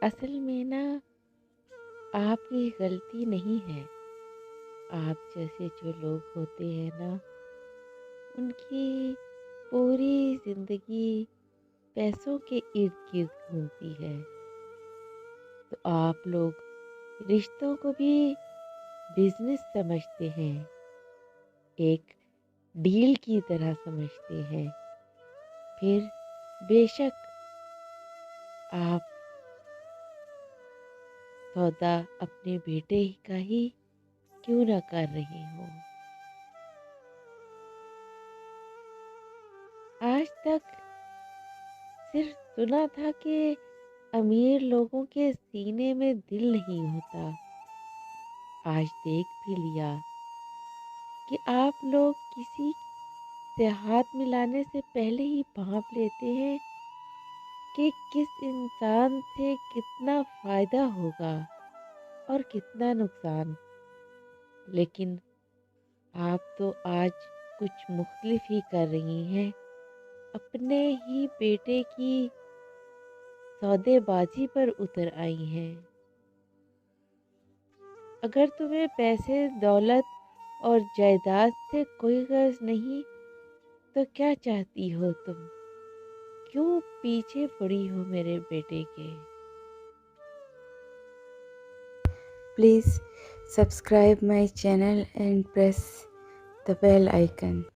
اصل میں نا آپ کی غلطی نہیں ہے۔ آپ جیسے جو لوگ ہوتے ہیں نا ان کی پوری زندگی پیسوں کے ارد گرد گھومتی ہے، تو آپ لوگ رشتوں کو بھی بزنس سمجھتے ہیں، ایک ڈیل کی طرح سمجھتے ہیں۔ پھر بے شک آپ سودا اپنے بیٹے کا ہی کیوں نہ کر رہے ہو۔ آج تک صرف سنا تھا کہ امیر لوگوں کے سینے میں دل نہیں ہوتا، آج دیکھ بھی لیا کہ آپ لوگ کسی سے ہاتھ ملانے سے پہلے ہی بھانپ لیتے ہیں کہ کس انسان سے کتنا فائدہ ہوگا اور کتنا نقصان۔ لیکن آپ تو آج کچھ مختلف ہی کر رہی ہیں، اپنے ہی بیٹے کی سودے بازی پر اتر آئی ہیں۔ اگر تمہیں پیسے، دولت اور جائیداد سے کوئی غرض نہیں تو کیا چاہتی ہو تم؟ کیوں پیچھے پڑی ہو میرے بیٹے کے؟ Please subscribe my channel and press the bell icon.